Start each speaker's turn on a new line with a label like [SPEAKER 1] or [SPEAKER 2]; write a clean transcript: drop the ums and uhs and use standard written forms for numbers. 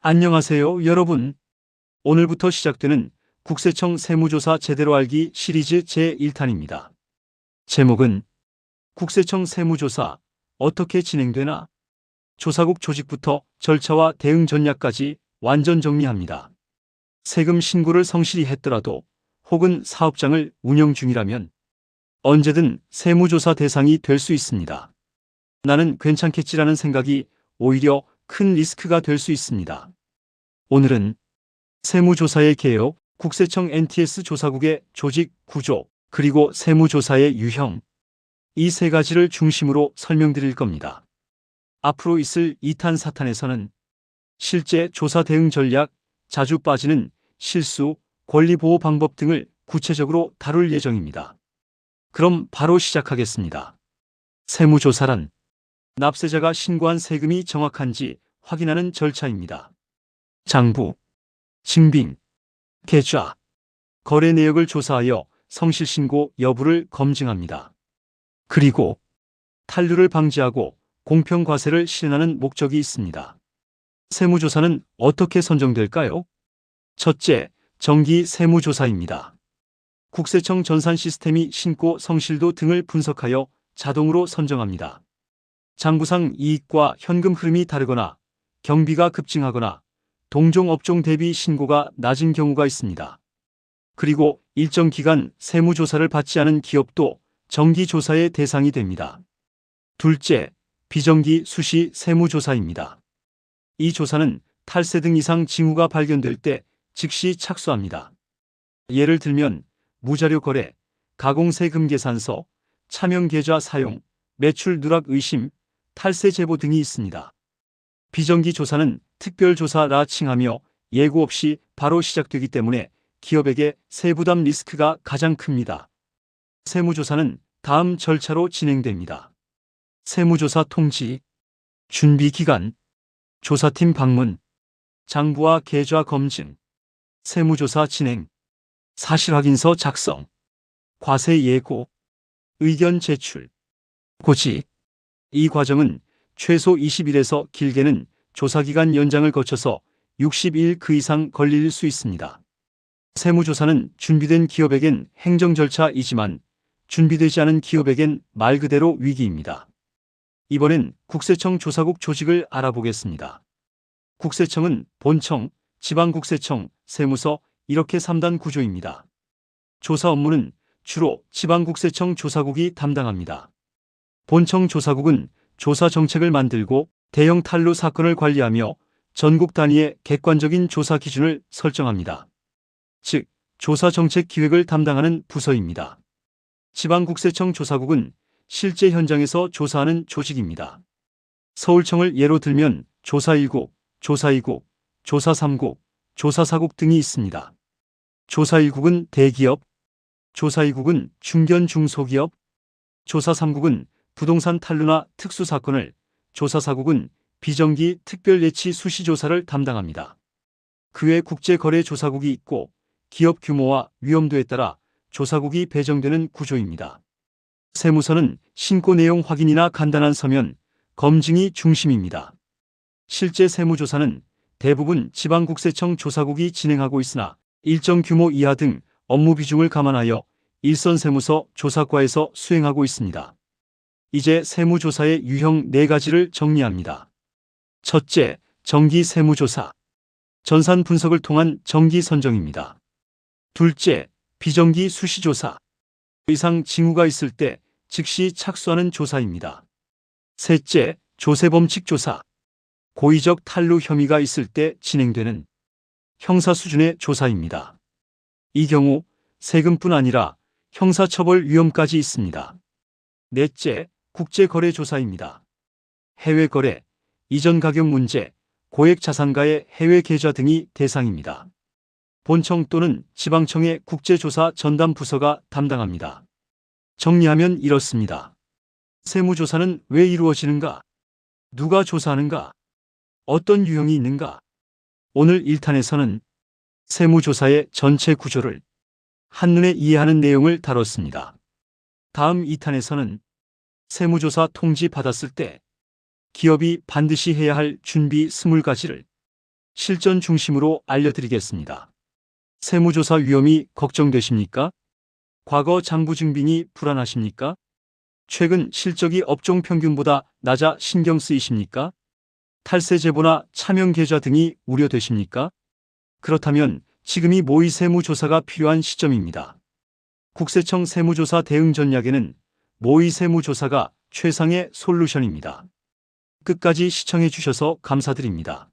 [SPEAKER 1] 안녕하세요, 여러분. 오늘부터 시작되는 국세청 세무조사 제대로 알기 시리즈 제1탄입니다. 제목은 국세청 세무조사 어떻게 진행되나? 조사국 조직부터 절차와 대응 전략까지 완전 정리합니다. 세금 신고를 성실히 했더라도 혹은 사업장을 운영 중이라면 언제든 세무조사 대상이 될 수 있습니다. 나는 괜찮겠지라는 생각이 오히려 큰 리스크가 될 수 있습니다. 오늘은 세무조사의 개요, 국세청 NTS 조사국의 조직 구조, 그리고 세무조사의 유형, 이 세 가지를 중심으로 설명드릴 겁니다. 앞으로 있을 2탄, 4탄에서는 실제 조사 대응 전략, 자주 빠지는 실수, 권리보호 방법 등을 구체적으로 다룰 예정입니다. 그럼 바로 시작하겠습니다. 세무조사란 납세자가 신고한 세금이 정확한지 확인하는 절차입니다. 장부, 증빙, 계좌, 거래 내역을 조사하여 성실신고 여부를 검증합니다. 그리고 탈루를 방지하고 공평과세를 실현하는 목적이 있습니다. 세무조사는 어떻게 선정될까요? 첫째, 정기 세무조사입니다. 국세청 전산 시스템이 신고 성실도 등을 분석하여 자동으로 선정합니다. 장부상 이익과 현금 흐름이 다르거나 경비가 급증하거나 동종 업종 대비 신고가 낮은 경우가 있습니다. 그리고 일정 기간 세무조사를 받지 않은 기업도 정기조사의 대상이 됩니다. 둘째, 비정기 수시 세무조사입니다. 이 조사는 탈세 등 이상 징후가 발견될 때 즉시 착수합니다. 예를 들면 무자료 거래, 가공세금 계산서, 차명계좌 사용, 매출 누락 의심, 탈세 제보 등이 있습니다. 비정기 조사는 특별조사라 칭하며 예고 없이 바로 시작되기 때문에 기업에게 세부담 리스크가 가장 큽니다. 세무조사는 다음 절차로 진행됩니다. 세무조사 통지, 준비기간, 조사팀 방문, 장부와 계좌 검증, 세무조사 진행, 사실확인서 작성, 과세 예고, 의견 제출, 고지. 이 과정은 최소 20일에서 길게는 조사기간 연장을 거쳐서 60일 그 이상 걸릴 수 있습니다. 세무조사는 준비된 기업에겐 행정 절차이지만 준비되지 않은 기업에겐 말 그대로 위기입니다. 이번엔 국세청 조사국 조직을 알아보겠습니다. 국세청은 본청, 지방국세청, 세무서 이렇게 3단 구조입니다. 조사 업무는 주로 지방국세청 조사국이 담당합니다. 본청 조사국은 조사 정책을 만들고 대형 탈루 사건을 관리하며 전국 단위의 객관적인 조사 기준을 설정합니다. 즉, 조사 정책 기획을 담당하는 부서입니다. 지방국세청 조사국은 실제 현장에서 조사하는 조직입니다. 서울청을 예로 들면 조사 1국, 조사 2국, 조사 3국, 조사 4국 등이 있습니다. 조사 1국은 대기업, 조사 2국은 중견 중소기업, 조사 3국은 부동산 탈루나 특수사건을, 조사 4국은 비정기 특별예치 수시조사를 담당합니다. 그 외 국제거래조사국이 있고 기업 규모와 위험도에 따라 조사국이 배정되는 구조입니다. 세무서는 신고 내용 확인이나 간단한 서면, 검증이 중심입니다. 실제 세무조사는 대부분 지방국세청 조사국이 진행하고 있으나 일정 규모 이하 등 업무 비중을 감안하여 일선세무서 조사과에서 수행하고 있습니다. 이제 세무조사의 유형 4가지를 정리합니다. 첫째, 정기 세무조사. 전산 분석을 통한 정기 선정입니다. 둘째, 비정기 수시조사. 이상 징후가 있을 때 즉시 착수하는 조사입니다. 셋째, 조세범칙 조사. 고의적 탈루 혐의가 있을 때 진행되는 형사 수준의 조사입니다. 이 경우 세금뿐 아니라 형사처벌 위험까지 있습니다. 넷째, 국제거래조사입니다. 해외거래, 이전 가격 문제, 고액 자산가의 해외 계좌 등이 대상입니다. 본청 또는 지방청의 국제조사 전담 부서가 담당합니다. 정리하면 이렇습니다. 세무조사는 왜 이루어지는가? 누가 조사하는가? 어떤 유형이 있는가? 오늘 1탄에서는 세무조사의 전체 구조를 한눈에 이해하는 내용을 다뤘습니다. 다음 2탄에서는 세무조사 통지 받았을 때 기업이 반드시 해야 할 준비 20가지를 실전 중심으로 알려드리겠습니다. 세무조사 위험이 걱정되십니까? 과거 장부 증빙이 불안하십니까? 최근 실적이 업종 평균보다 낮아 신경 쓰이십니까? 탈세 제보나 차명 계좌 등이 우려되십니까? 그렇다면 지금이 모의 세무조사가 필요한 시점입니다. 국세청 세무조사 대응 전략에는 모의 세무조사가 최상의 솔루션입니다. 끝까지 시청해 주셔서 감사드립니다.